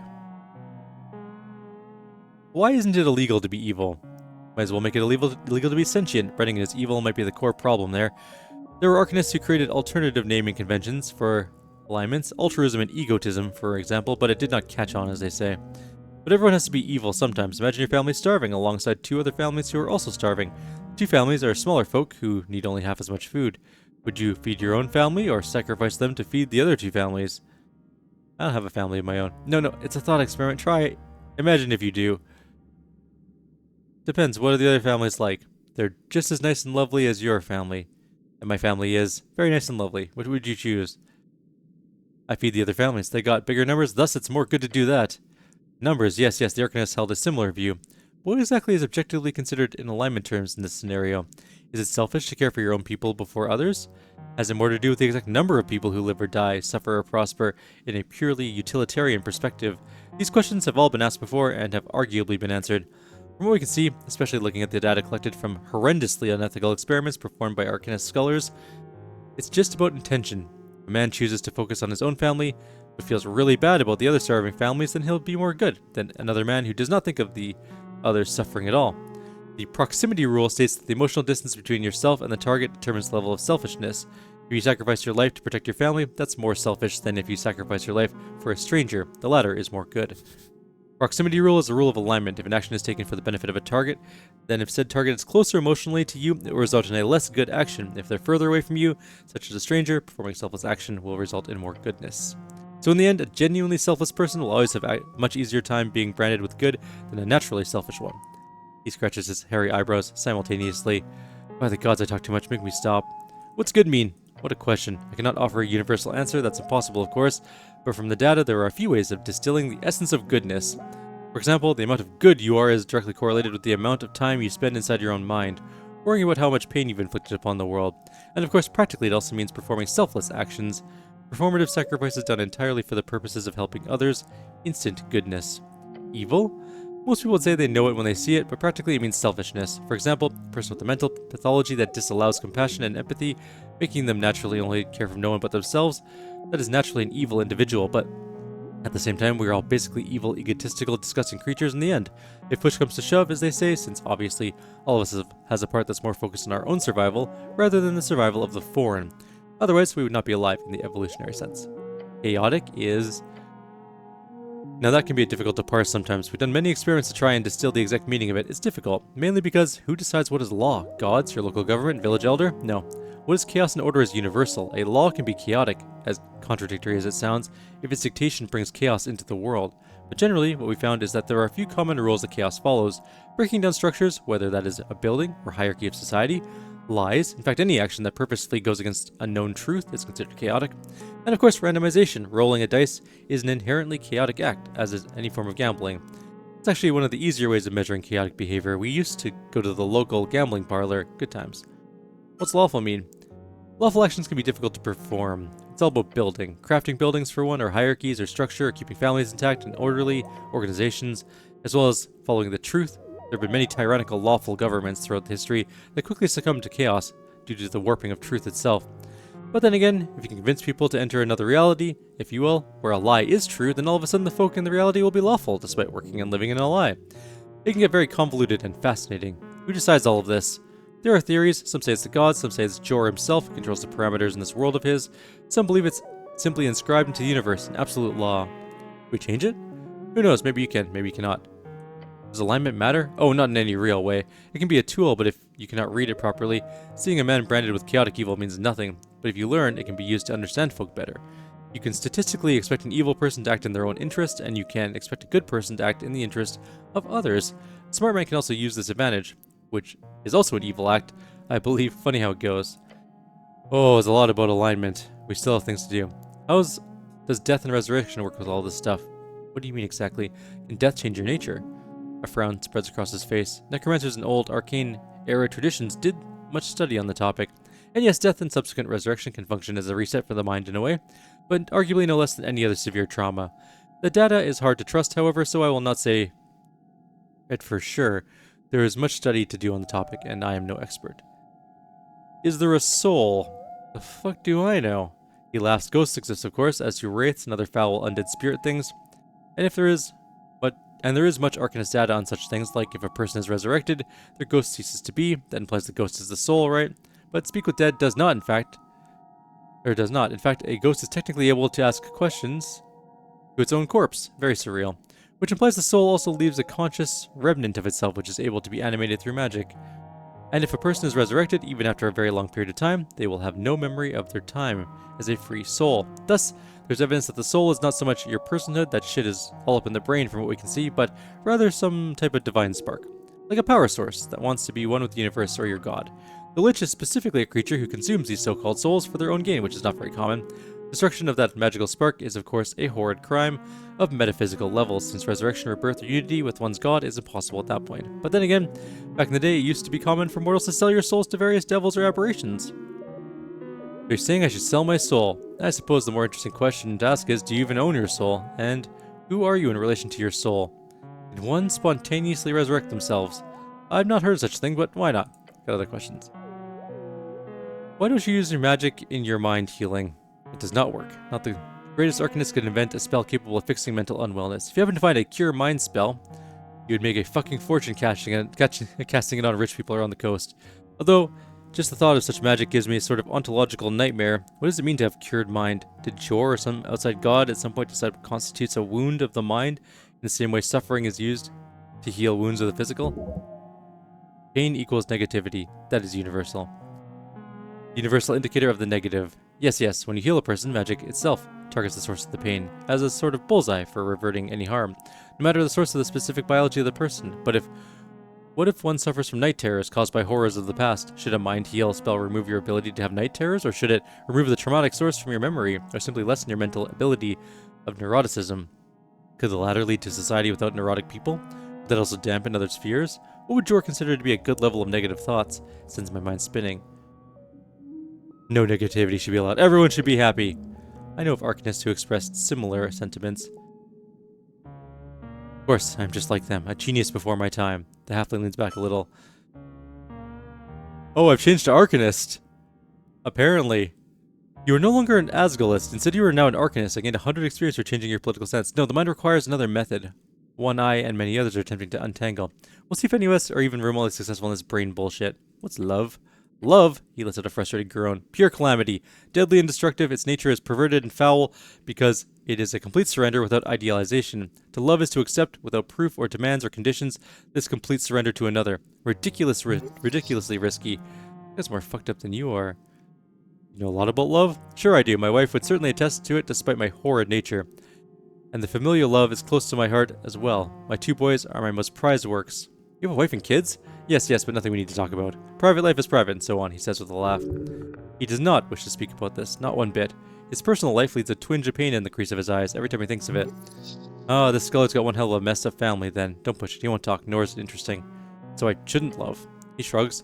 Why isn't it illegal to be evil? Might as well make it illegal to be sentient. Branding as evil might be the core problem there. There were arcanists who created alternative naming conventions for alignments, altruism and egotism, for example, but it did not catch on, as they say. But everyone has to be evil sometimes. Imagine your family starving alongside two other families who are also starving. Two families are smaller folk who need only half as much food. Would you feed your own family or sacrifice them to feed the other two families? I don't have a family of my own. No, it's a thought experiment. Try it. Imagine if you do. Depends. What are the other families like? They're just as nice and lovely as your family. And my family is very nice and lovely. What would you choose? I feed the other families. They got bigger numbers, thus it's more good to do that. Numbers, yes, the Arcanists held a similar view. What exactly is objectively considered in alignment terms in this scenario? Is it selfish to care for your own people before others? Has it more to do with the exact number of people who live or die, suffer or prosper in a purely utilitarian perspective? These questions have all been asked before and have arguably been answered. From what we can see, especially looking at the data collected from horrendously unethical experiments performed by Arcanist scholars, it's just about intention. If a man chooses to focus on his own family, but feels really bad about the other starving families, then he'll be more good than another man who does not think of the others suffering at all. The proximity rule states that the emotional distance between yourself and the target determines the level of selfishness. If you sacrifice your life to protect your family, that's more selfish than if you sacrifice your life for a stranger. The latter is more good. Proximity rule is a rule of alignment. If an action is taken for the benefit of a target, then if said target is closer emotionally to you, it will result in a less good action. If they're further away from you, such as a stranger, performing selfless action will result in more goodness. So in the end, a genuinely selfless person will always have a much easier time being branded with good than a naturally selfish one. He scratches his hairy eyebrows simultaneously. By the gods, I talk too much, make me stop. What's good mean? What a question. I cannot offer a universal answer, that's impossible of course, but from the data there are a few ways of distilling the essence of goodness. For example, the amount of good you are is directly correlated with the amount of time you spend inside your own mind, worrying about how much pain you've inflicted upon the world. And of course, practically it also means performing selfless actions. Performative sacrifices done entirely for the purposes of helping others. Instant goodness. Evil? Most people would say they know it when they see it, but practically it means selfishness. For example, a person with a mental pathology that disallows compassion and empathy, making them naturally only care for no one but themselves, that is naturally an evil individual, but at the same time, we are all basically evil, egotistical, disgusting creatures in the end. If push comes to shove, as they say, since obviously all of us has a part that's more focused on our own survival, rather than the survival of the foreign. Otherwise, we would not be alive in the evolutionary sense. Chaotic is... Now that can be difficult to parse sometimes. We've done many experiments to try and distill the exact meaning of it. It's difficult, mainly because who decides what is law? Gods? Your local government? Village elder? No. What is chaos and order is universal. A law can be chaotic, as contradictory as it sounds, if its dictation brings chaos into the world. But generally, what we found is that there are a few common rules that chaos follows. Breaking down structures, whether that is a building or hierarchy of society, lies, in fact any action that purposefully goes against a known truth is considered chaotic, and of course randomization. Rolling a dice is an inherently chaotic act, as is any form of gambling. It's actually one of the easier ways of measuring chaotic behavior. We used to go to the local gambling parlor. Good times. What's lawful mean? Lawful actions can be difficult to perform. It's all about building. Crafting buildings for one, or hierarchies, or structure, or keeping families intact and orderly, organizations, as well as following the truth. There have been many tyrannical lawful governments throughout history that quickly succumbed to chaos due to the warping of truth itself. But then again, if you can convince people to enter another reality, if you will, where a lie is true, then all of a sudden the folk in the reality will be lawful, despite working and living in a lie. It can get very convoluted and fascinating. Who decides all of this? There are theories. Some say it's the gods, some say it's Jor himself who controls the parameters in this world of his. Some believe it's simply inscribed into the universe, an absolute law. Can we change it? Who knows, maybe you can, maybe you cannot. Does alignment matter? Oh, not in any real way. It can be a tool, but if you cannot read it properly, seeing a man branded with chaotic evil means nothing. But if you learn, it can be used to understand folk better. You can statistically expect an evil person to act in their own interest, and you can expect a good person to act in the interest of others. A smart man can also use this advantage. which is also an evil act, I believe. Funny how it goes. Oh, it's a lot about alignment. We still have things to do. Does death and resurrection work with all this stuff? What do you mean exactly? Can death change your nature? A frown spreads across his face. Necromancers and old arcane-era traditions did much study on the topic. And yes, death and subsequent resurrection can function as a reset for the mind in a way, but arguably no less than any other severe trauma. The data is hard to trust, however, so I will not say it for sure. There is much study to do on the topic, and I am no expert. Is there a soul? The fuck do I know? He laughs. Ghosts exist, of course, as do wraiths and other foul undead spirit things. And there is much Arcanist data on such things, like if a person is resurrected, their ghost ceases to be. That implies the ghost is the soul, right? But Speak with Dead does not. In fact, a ghost is technically able to ask questions to its own corpse. Very surreal. Which implies the soul also leaves a conscious remnant of itself, which is able to be animated through magic. And if a person is resurrected, even after a very long period of time, they will have no memory of their time as a free soul. Thus, there's evidence that the soul is not so much your personhood, that shit is all up in the brain from what we can see, but rather some type of divine spark. Like a power source that wants to be one with the universe or your god. The Lich is specifically a creature who consumes these so-called souls for their own gain, which is not very common. Destruction of that magical spark is, of course, a horrid crime of metaphysical levels, since resurrection, rebirth, or unity with one's god is impossible at that point. But then again, back in the day, it used to be common for mortals to sell your souls to various devils or aberrations. You're saying I should sell my soul? I suppose the more interesting question to ask is, do you even own your soul? And who are you in relation to your soul? Did one spontaneously resurrect themselves? I've not heard of such a thing, but why not? Got other questions. Why don't you use your magic in your mind healing? It does not work. Not the greatest arcanist could invent a spell capable of fixing mental unwellness. If you happen to find a cure mind spell, you would make a fucking fortune casting it on rich people around the coast. Although, just the thought of such magic gives me a sort of ontological nightmare. What does it mean to have cured mind? Did Jor or some outside god at some point decide what constitutes a wound of the mind, in the same way suffering is used to heal wounds of the physical? Pain equals negativity. That is universal. Universal indicator of the negative. Yes, when you heal a person, magic itself targets the source of the pain, as a sort of bullseye for reverting any harm, no matter the source of the specific biology of the person. But what if one suffers from night terrors caused by horrors of the past? Should a mind heal spell remove your ability to have night terrors, or should it remove the traumatic source from your memory, or simply lessen your mental ability of neuroticism? Could the latter lead to society without neurotic people? Would that also dampen others' fears? What would Jor consider to be a good level of negative thoughts? Sends my mind spinning. No negativity should be allowed. Everyone should be happy. I know of arcanists who expressed similar sentiments. Of course, I'm just like them. A genius before my time. The halfling leans back a little. Oh, I've changed to arcanist. Apparently. You are no longer an Asgalist. Instead, you are now an arcanist. I gained 100 experience for changing your political stance. No, the mind requires another method. One I and many others are attempting to untangle. We'll see if any of us are even remotely successful in this brain bullshit. What's love? Love, he lets out a frustrated groan. Pure calamity. Deadly and destructive, its nature is perverted and foul because it is a complete surrender without idealization. To love is to accept, without proof or demands or conditions, this complete surrender to another. Ridiculously risky. That's more fucked up than you are. You know a lot about love? Sure I do. My wife would certainly attest to it despite my horrid nature. And the familial love is close to my heart as well. My 2 boys are my most prized works. You have a wife and kids? Yes, but nothing we need to talk about. Private life is private, and so on, he says with a laugh. He does not wish to speak about this, not one bit. His personal life leads a twinge of pain in the crease of his eyes every time he thinks of it. Oh, this Sculler's got one hell of a messed up family, then. Don't push it, he won't talk, nor is it interesting. So I shouldn't love. He shrugs.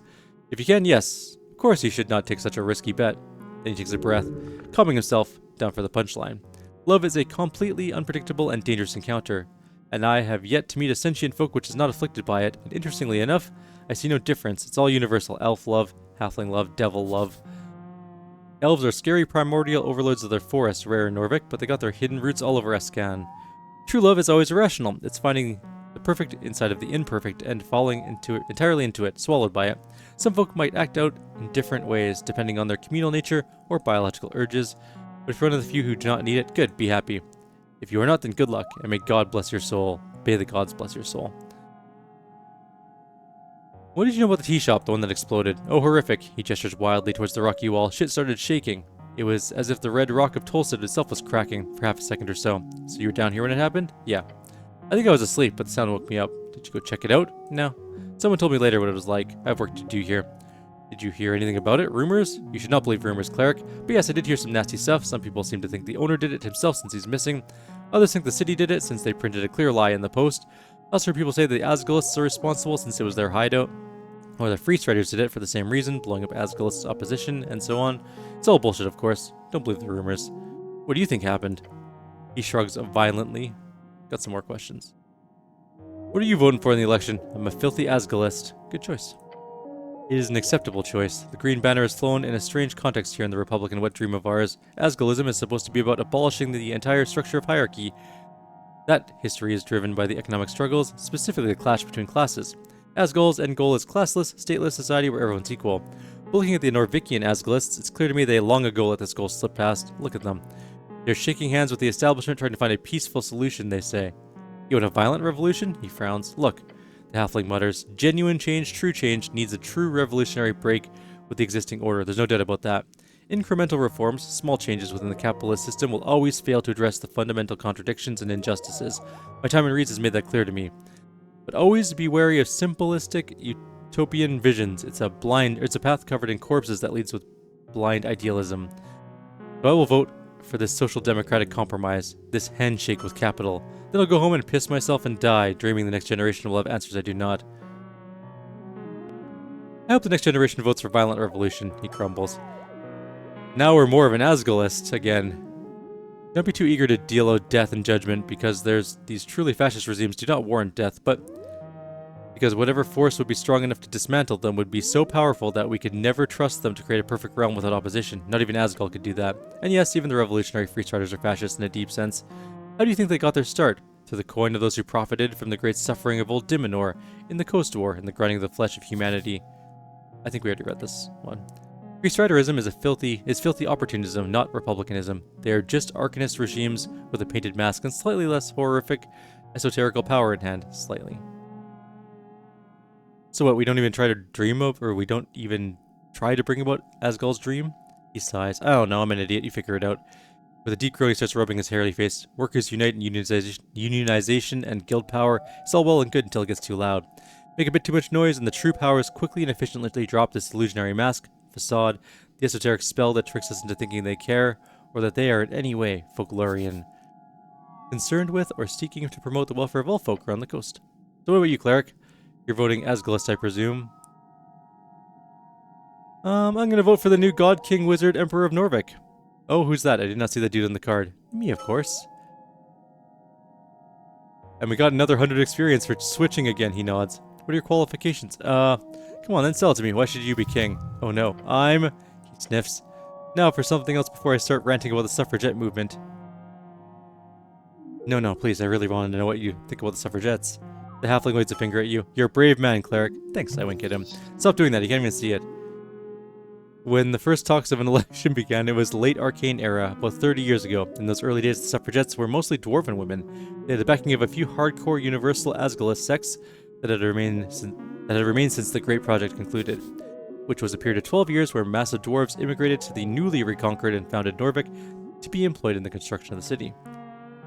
If you can, yes. Of course he should not take such a risky bet. Then he takes a breath, calming himself down for the punchline. Love is a completely unpredictable and dangerous encounter, and I have yet to meet a sentient folk which is not afflicted by it, and interestingly enough, I see no difference. It's all universal. Elf love, halfling love, devil love. Elves are scary primordial overlords of their forests, rare in Norvik, but they got their hidden roots all over Escan. True love is always irrational. It's finding the perfect inside of the imperfect and falling entirely into it, swallowed by it. Some folk might act out in different ways, depending on their communal nature or biological urges, but if you're one of the few who do not need it, good, be happy. If you are not, then good luck, and may God bless your soul. May the gods bless your soul. What did you know about the tea shop, the one that exploded? Oh, horrific. He gestures wildly towards the rocky wall. Shit started shaking. It was as if the red rock of Tolstead itself was cracking for half a second or so. So you were down here when it happened? Yeah. I think I was asleep, but the sound woke me up. Did you go check it out? No. Someone told me later what it was like. I have work to do here. Did you hear anything about it? Rumors? You should not believe rumors, cleric. But yes, I did hear some nasty stuff. Some people seem to think the owner did it himself since he's missing. Others think the city did it since they printed a clear lie in the post. I also heard people say the Asgalists are responsible since it was their hideout. Or the Free Striders did it for the same reason, blowing up Asgalists' opposition, and so on. It's all bullshit, of course. Don't believe the rumors. What do you think happened? He shrugs violently. Got some more questions. What are you voting for in the election? I'm a filthy Asgalist. Good choice. It is an acceptable choice. The green banner is flown in a strange context here in the Republican wet dream of ours. Asgalism is supposed to be about abolishing the entire structure of hierarchy. That history is driven by the economic struggles, specifically the clash between classes. Asgul's end goal is classless, stateless society where everyone's equal. But looking at the Norvikian Asgalists, it's clear to me they long ago let this goal slip past. Look at them. They're shaking hands with the establishment, trying to find a peaceful solution, they say. You want a violent revolution? He frowns. Look. The halfling mutters, genuine change, true change, needs a true revolutionary break with the existing order. There's no doubt about that. Incremental reforms, small changes within the capitalist system will always fail to address the fundamental contradictions and injustices. My time in Reeds has made that clear to me. But always be wary of simplistic utopian visions. It's a path covered in corpses that leads with blind idealism. So I will vote for this social democratic compromise, this handshake with capital. Then I'll go home and piss myself and die, dreaming the next generation will have answers I do not. I hope the next generation votes for violent revolution, he grumbles. Now we're more of an Asgalist again. Don't be too eager to deal out death and judgment, because these truly fascist regimes do not warrant death, but because whatever force would be strong enough to dismantle them would be so powerful that we could never trust them to create a perfect realm without opposition. Not even Asgal could do that. And yes, even the revolutionary free striders are fascists in a deep sense. How do you think they got their start? Through the coin of those who profited from the great suffering of old Dimenor, in the Coast War, and the grinding of the flesh of humanity. I think we already read this one. Free striderism is filthy opportunism, not republicanism. They are just arcanist regimes with a painted mask and slightly less horrific esoterical power in hand. Slightly. So what, we don't even try to dream of, or we don't even try to bring about Asgal's dream? He sighs. I don't know, I'm an idiot, you figure it out. With a deep groan, he starts rubbing his hairy face. Workers unite in unionization and guild power. It's all well and good until it gets too loud. Make a bit too much noise, and the true powers quickly and efficiently drop this illusionary mask, facade, the esoteric spell that tricks us into thinking they care, or that they are in any way folklorian. Concerned with or seeking to promote the welfare of all folk around the coast. So what about you, cleric? You're voting Asgalist, I presume. I'm gonna vote for the new God King Wizard Emperor of Norvik. Oh, who's that? I did not see that dude on the card. Me, of course. And we got another 100 experience for switching again, he nods. What are your qualifications? Come on then, sell it to me. Why should you be king? Oh no, he sniffs. Now for something else before I start ranting about the suffragette movement. No, please, I really wanted to know what you think about the suffragettes. The halfling waves a finger at you. You're a brave man, cleric. Thanks, I wink at him. Stop doing that, you can't even see it. When the first talks of an election began, it was the late Arcane era, about 30 years ago. In those early days, the suffragettes were mostly dwarven women. They had the backing of a few hardcore universal Asgalist sects that had remained since the Great Project concluded, which was a period of 12 years where massive dwarves immigrated to the newly reconquered and founded Norvik to be employed in the construction of the city.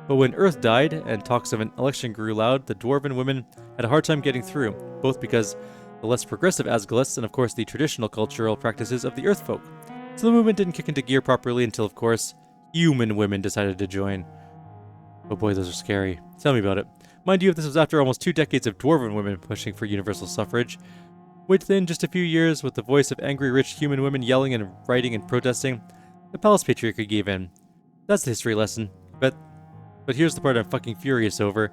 But when Earth died and talks of an election grew loud, the dwarven women had a hard time getting through, both because the less progressive Asgalists and of course the traditional cultural practices of the Earth folk. So the movement didn't kick into gear properly until, of course, human women decided to join. Oh boy, those are scary. Tell me about it. Mind you, this was after almost 2 decades of dwarven women pushing for universal suffrage. Within just a few years, with the voice of angry rich human women yelling and writing and protesting, the Palace Patriarchy gave in. That's the history lesson. But here's the part I'm fucking furious over.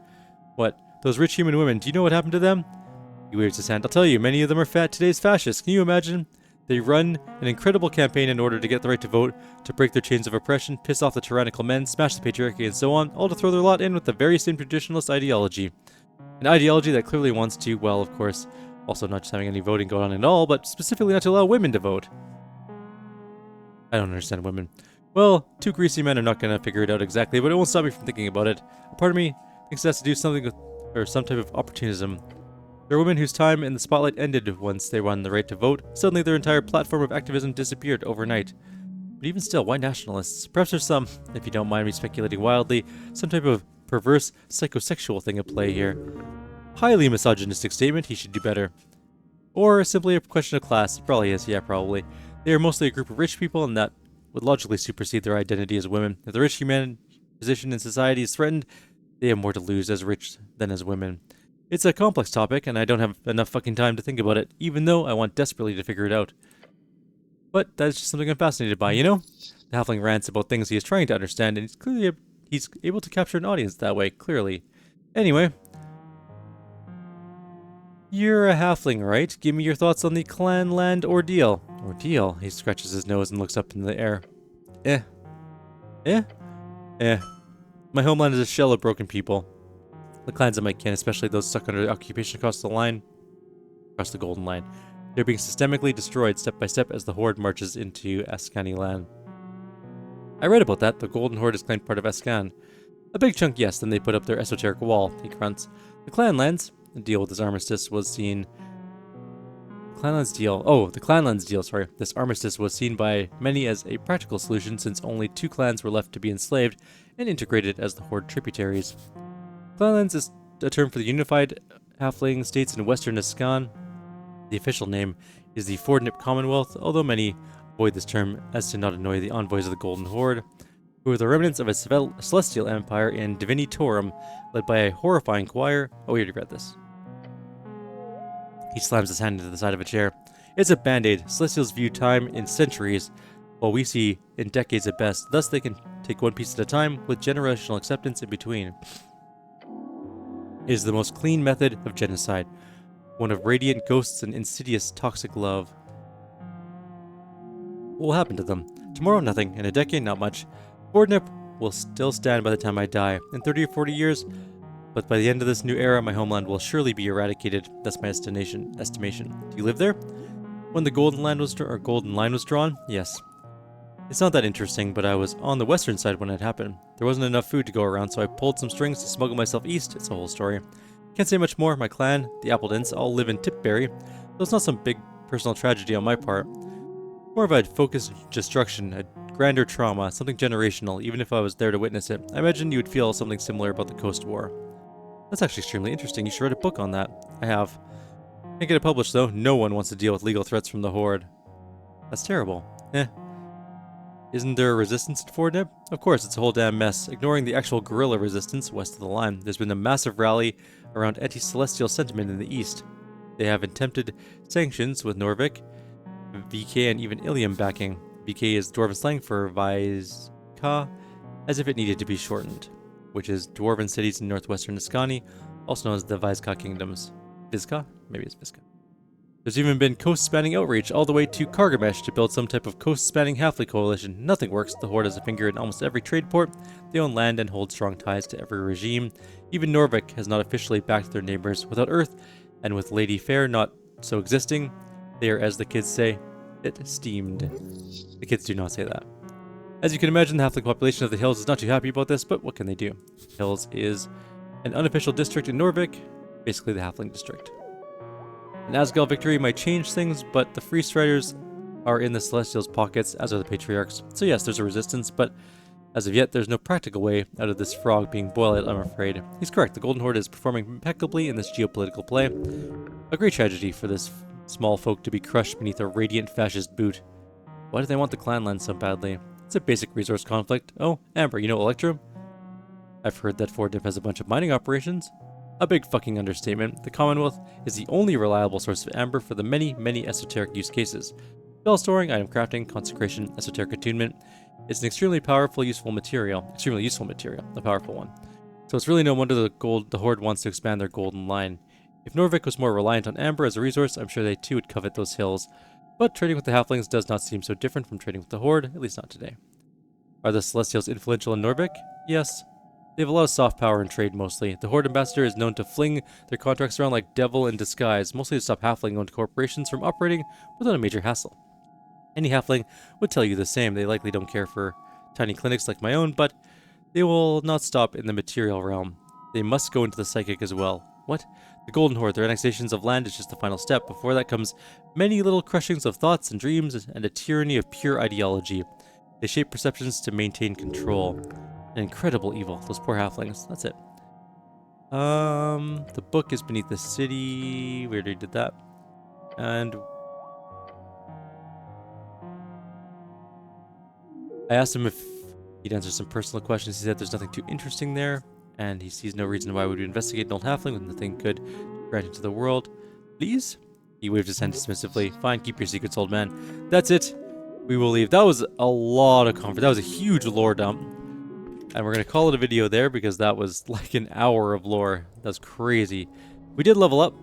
What? Those rich human women, do you know what happened to them? He waves his hand. I'll tell you, many of them are today's fascists. Can you imagine? They run an incredible campaign in order to get the right to vote, to break their chains of oppression, piss off the tyrannical men, smash the patriarchy, and so on, all to throw their lot in with the very same traditionalist ideology. An ideology that clearly wants to, well, of course, also not just having any voting going on at all, but specifically not to allow women to vote. I don't understand women. Well, 2 greasy men are not going to figure it out exactly, but it won't stop me from thinking about it. A part of me thinks it has to do something with, or some type of opportunism. There are women whose time in the spotlight ended once they won the right to vote. Suddenly their entire platform of activism disappeared overnight. But even still, why nationalists? Perhaps there's some, if you don't mind me speculating wildly, some type of perverse psychosexual thing at play here. highly misogynistic statement. He should do better. Or simply a question of class. It probably is, yeah, probably. They are mostly a group of rich people, and that would logically supersede their identity as women. If the rich human position in society is threatened, they have more to lose as rich than as women. It's a complex topic, and I don't have enough fucking time to think about it, even though I want desperately to figure it out. But that's just something I'm fascinated by, you know? The halfling rants about things he is trying to understand, and he's able to capture an audience that way, clearly. Anyway. You're a halfling, right? Give me your thoughts on the Clanland ordeal. Ordeal? He scratches his nose and looks up in the air. Eh. My homeland is a shell of broken people. The clans of my kin, especially those stuck under occupation across the Golden Line. They're being systemically destroyed step by step as the Horde marches into Askani land. I read about that. The Golden Horde is claimed part of Ascan. A big chunk, yes, then they put up their esoteric wall, he grunts. The Clanlands, the deal with this armistice was seen... The Clanlands deal, sorry. This armistice was seen by many as a practical solution since only 2 clans were left to be enslaved and integrated as the Horde tributaries. Clanlands is a term for the unified halfling states in western Ascan. The official name is the Fordnip Commonwealth, although many avoid this term as to not annoy the envoys of the Golden Horde, who are the remnants of a celestial empire in Divinitorum, led by a horrifying choir. Oh, we regret this. He slams his hand into the side of a chair. It's a band-aid. Celestials view time in centuries, while we see in decades at best. Thus, they can take one piece at a time, with generational acceptance in between. It is the most clean method of genocide, one of radiant ghosts and insidious toxic love. What will happen to them? Tomorrow, nothing. In a decade, not much. Fordnip will still stand by the time I die. In 30 or 40 years, but by the end of this new era, my homeland will surely be eradicated. That's my estimation. Do you live there? When the Golden Line was drawn? Yes. It's not that interesting, but I was on the western side when it happened. There wasn't enough food to go around, so I pulled some strings to smuggle myself east. It's a whole story. Can't say much more. My clan, the Appledens, all live in Tipberry, so it's not some big personal tragedy on my part. More of a focused destruction, a grander trauma, something generational, even if I was there to witness it. I imagine you would feel something similar about the Coast War. That's actually extremely interesting. You should write a book on that. I have. Can't get it published, though. No one wants to deal with legal threats from the Horde. That's terrible. Isn't there a resistance to Fordnip? Of course, it's a whole damn mess. Ignoring the actual guerrilla resistance west of the line, there's been a massive rally around anti-celestial sentiment in the east. They have attempted sanctions with Norvik, VK, and even Ilium backing. VK is Dwarven slang for Vizca, as if it needed to be shortened, which is Dwarven cities in northwestern Ascani, also known as the Vizca Kingdoms. Vizca? Maybe it's Vizca. There's even been coast-spanning outreach all the way to Kargamesh to build some type of coast-spanning halfling coalition. Nothing works. The Horde has a finger in almost every trade port. They own land and hold strong ties to every regime. Even Norvik has not officially backed their neighbors. Without Earth, and with Lady Fair not so existing, they are, as the kids say, it steamed. The kids do not say that. As you can imagine, the halfling population of the Hills is not too happy about this, but what can they do? Hills is an unofficial district in Norvik, basically the halfling district. An Asgal victory might change things, but the Free Striders are in the Celestials' pockets, as are the Patriarchs. So yes, there's a resistance, but as of yet, there's no practical way out of this frog being boiled, I'm afraid. He's correct, the Golden Horde is performing impeccably in this geopolitical play. A great tragedy for this small folk to be crushed beneath a radiant fascist boot. Why do they want the Clanland so badly? It's a basic resource conflict. Oh, Amber, you know Electrum? I've heard that Fordnip has a bunch of mining operations. A big fucking understatement. The Commonwealth is the only reliable source of amber for the many, many esoteric use cases. Spell storing, item crafting, consecration, esoteric attunement. It's an extremely useful material, a powerful one. So it's really no wonder the Horde wants to expand their Golden Line. If Norvik was more reliant on amber as a resource, I'm sure they too would covet those hills. But trading with the halflings does not seem so different from trading with the Horde, at least not today. Are the Celestials influential in Norvik? Yes. They have a lot of soft power in trade mostly. The Horde ambassador is known to fling their contracts around like devil in disguise, mostly to stop halfling-owned corporations from operating without a major hassle. Any halfling would tell you the same. They likely don't care for tiny clinics like my own, but they will not stop in the material realm. They must go into the psychic as well. What? The Golden Horde, their annexations of land is just the final step. Before that comes many little crushings of thoughts and dreams and a tyranny of pure ideology. They shape perceptions to maintain control. An incredible evil. Those poor halflings. That's it. The book is beneath the city. We already did that. And I asked him if he'd answer some personal questions. He said there's nothing too interesting there, and he sees no reason why we would investigate an old halfling with nothing good granted to the world. Please? He waved his hand dismissively. Fine, keep your secrets, old man. That's it. We will leave. That was a lot of comfort. That was a huge lore dump. And we're going to call it a video there because that was like an hour of lore. That's crazy. We did level up.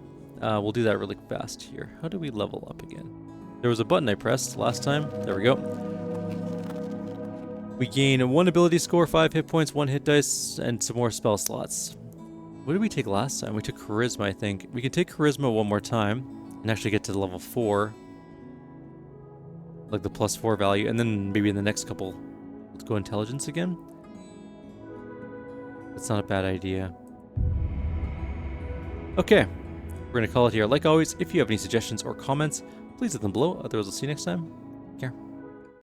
We'll do that really fast here. How do we level up again? There was a button I pressed last time. There we go. We gain 1 ability score, 5 hit points, 1 hit dice, and some more spell slots. What did we take last time? We took Charisma, I think. We can take Charisma one more time and actually get to level 4. Like the +4 value. And then maybe in the next couple, let's go Intelligence again. That's not a bad idea. Okay. We're going to call it here. Like always, if you have any suggestions or comments, please leave them below. Otherwise, I'll see you next time. Take care.